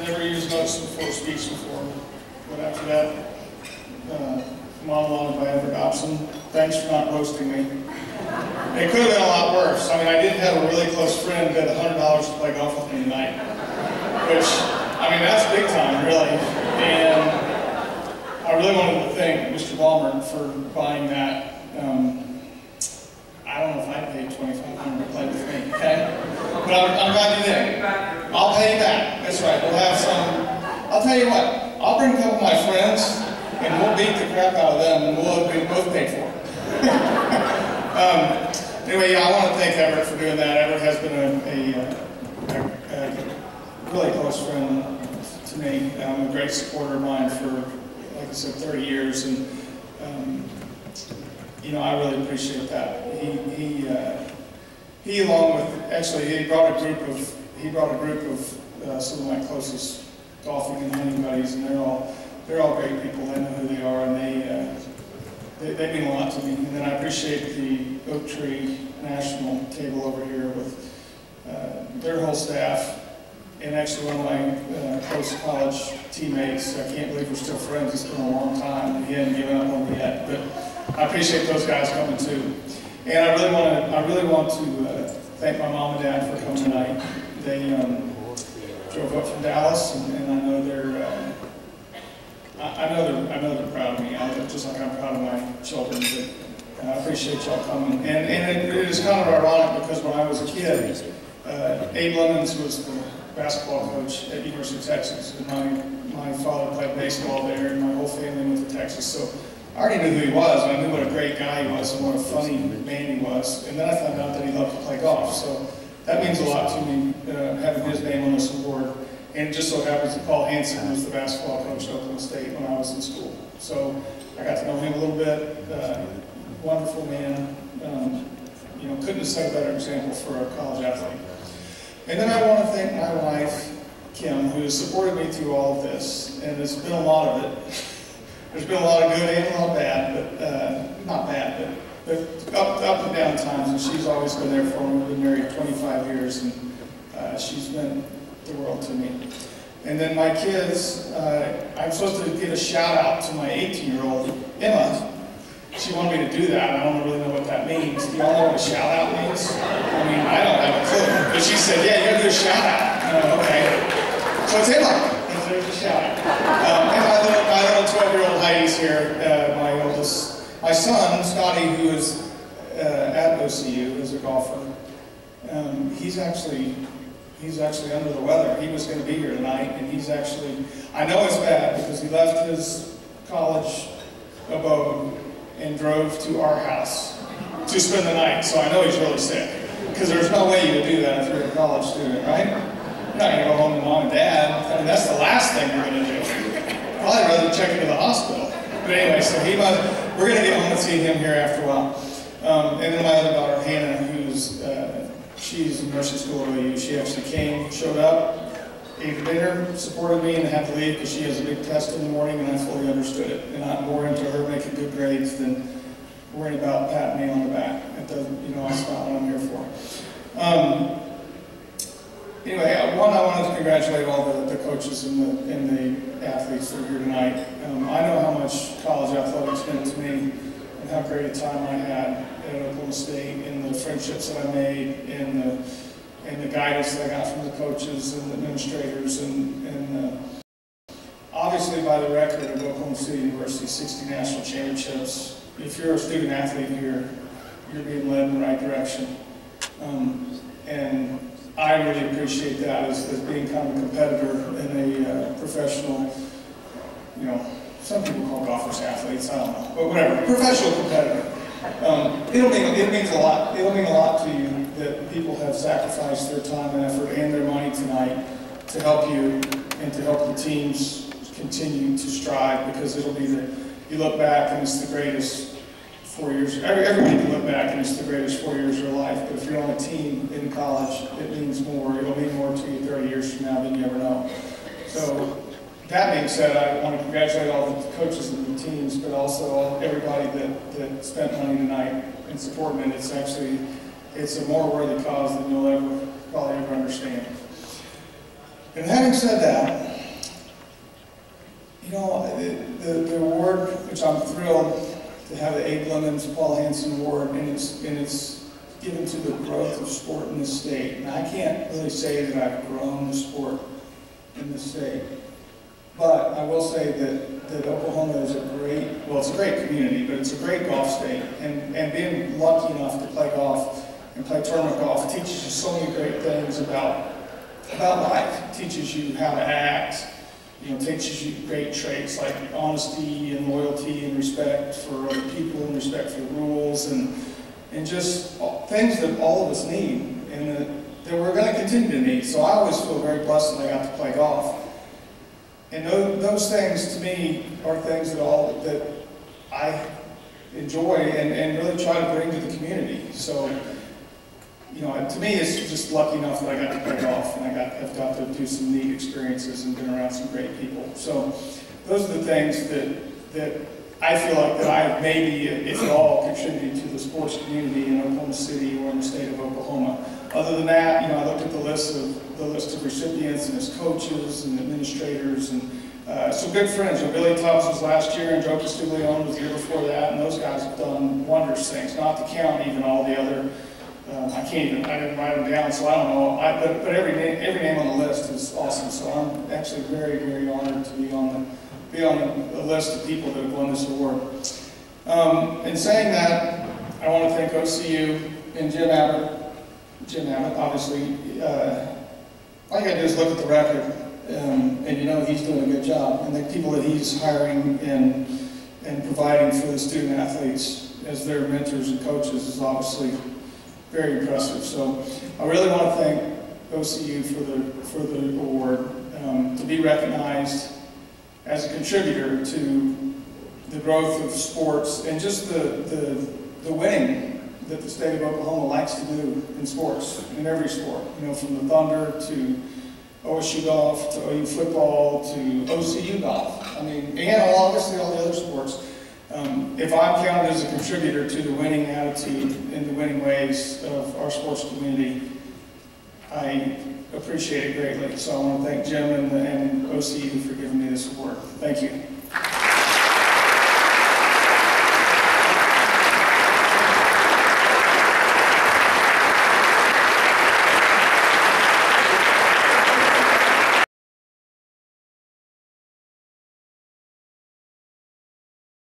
never used notes before speech before, but after that monologue by Edward Dobson, thanks for not roasting me. It could have been a lot worse. I mean, I did have a really close friend who had $100 to play golf with me tonight, which, I mean, that's big time, really. And I really wanted to thank Mr. Ballmer for buying that. I don't know if I paid $2,500 to play with me, okay? But I'm glad you did. I'll pay you back. That's right. We'll have some. I'll tell you what. I'll bring a couple of my friends, and we'll beat the crap out of them, and we'll both pay for it. Anyway, yeah, I want to thank Everett for doing that. Everett has been a really close friend to me. A great supporter of mine for, like I said, 30 years, and you know, I really appreciate that. He along with, actually, he brought a group of some of my closest golfing and hunting buddies, and they're all great people. They know who they are, and they mean a lot to me. And then I appreciate the Oak Tree National table over here with their whole staff, and actually one of my close college teammates. I can't believe we're still friends. It's been a long time, and he hasn't given up on me yet. But I appreciate those guys coming too. And I really want to thank my mom and dad for coming tonight. They drove up from Dallas, and I know they're proud of me. Just like I'm proud of my children. But I appreciate y'all coming. And it is kind of ironic because when I was a kid, Abe Lemons was the basketball coach at University of Texas, and my father played baseball there, and my whole family went to Texas. So I already knew who he was, and I knew what a great guy he was and what a funny man he was. And then I found out that he loved to play golf. So that means a lot to me, having his name on this award. And it just so happens that Paul Hansen was the basketball coach at Oklahoma State when I was in school. So I got to know him a little bit. Wonderful man. You know, couldn't have set a better example for a college athlete. And then I want to thank my wife, Kim, who has supported me through all of this. And there's been a lot of it. There's been a lot of good and a lot of bad, but not bad, but up and down times, and she's always been there for me. We've been married 25 years, and she's been the world to me. And then my kids, I'm supposed to give a shout out to my 18-year-old, Emma. She wanted me to do that. I don't really know what that means. Do y'all know what a shout out means? I mean, I don't have a clue. But she said, yeah, you gotta do a shout out. Okay. So it's Emma. There's a shout out. And my little 12-year-old Heidi's here, my son, Scotty, who is at OCU, is a golfer. He's actually under the weather. He was going to be here tonight, and he's actually, I know it's bad because he left his college abode and drove to our house to spend the night, so I know he's really sick. Because there's no way you would do that if you're a college student, right? You're not going to go home to mom and dad. I mean, that's the last thing you're going to do. Probably rather than check into the hospital. But anyway, so we're going to get home and see him here after a while. And then my other daughter, Hannah, she's in nursing school at OU. She actually showed up, ate dinner, supported me, and had to leave because she has a big test in the morning, and I fully understood it. And I'm more into her making good grades than worrying about patting me on the back. It doesn't, you know, that's not what I'm here for. Anyway, I wanted to congratulate all the coaches and the athletes that are here tonight. I know how much college athletics meant to me and how great a time I had at Oklahoma State, and the friendships that I made, and the guidance that I got from the coaches and the administrators, and obviously by the record of Oklahoma City University, 60 national championships. If you're a student athlete here, you're being led in the right direction. And I really appreciate that as being kind of a competitor and a professional, you know, some people call golfers athletes, I don't know, but whatever, professional competitor. It means a lot. It'll mean a lot to you that people have sacrificed their time and effort and their money tonight to help you and to help the teams continue to strive, because it'll be you look back and it's the greatest 4 years. Everybody can look back and it's the greatest 4 years of your life, but if you're on a team in college, it means more. It'll mean more to you 30 years from now than you ever know. So that being said, I want to congratulate all the coaches and the teams, but also everybody that spent money tonight in supporting it. It's a more worthy cause than you'll probably ever understand. And having said that, The award, which I'm thrilled to have the Abe Lemons Paul Hansen Award, and it's given to the growth of sport in this state. And I can't really say that I've grown the sport in this state, but I will say that Oklahoma is it's a great community, but it's a great golf state. And being lucky enough to play golf and play tournament golf teaches you so many great things about life. It teaches you how to act. Teaches you great traits like honesty and loyalty and respect for other people and respect for the rules and just things that all of us need and that we're going to continue to need. So I always feel very blessed that I got to play golf. And those things to me are things that I enjoy and really try to bring to the community. So, to me, it's just lucky enough that I got to play golf and I've got to do some neat experiences and been around some great people. So those are the things that I feel like that I have maybe, if at all, contributed to the sports community in Oklahoma City or in the state of Oklahoma. Other than that, I looked at the list of recipients and as coaches and administrators and some good friends. Billy Tubbs was last year and Joe Castiglione was the year before that, and those guys have done wondrous things, not to count even all the other. I didn't write them down, so I don't know. But every name on the list is awesome. So I'm actually very, very honored to be on the list of people that have won this award. In saying that, I want to thank OCU and Jim Abbott. Obviously, all you got to do is look at the record, and he's doing a good job. And the people that he's hiring and providing for the student athletes as their mentors and coaches is obviously very impressive. So I really want to thank OCU for the award, to be recognized as a contributor to the growth of sports and just the winning that the state of Oklahoma likes to do in sports, in every sport. From the Thunder to OSU golf to OU football to OCU golf. And obviously all the other sports. If I'm counted as a contributor to the winning attitude and the winning ways of our sports community, I appreciate it greatly. So I want to thank Jim and OCU for giving me this award. Thank you.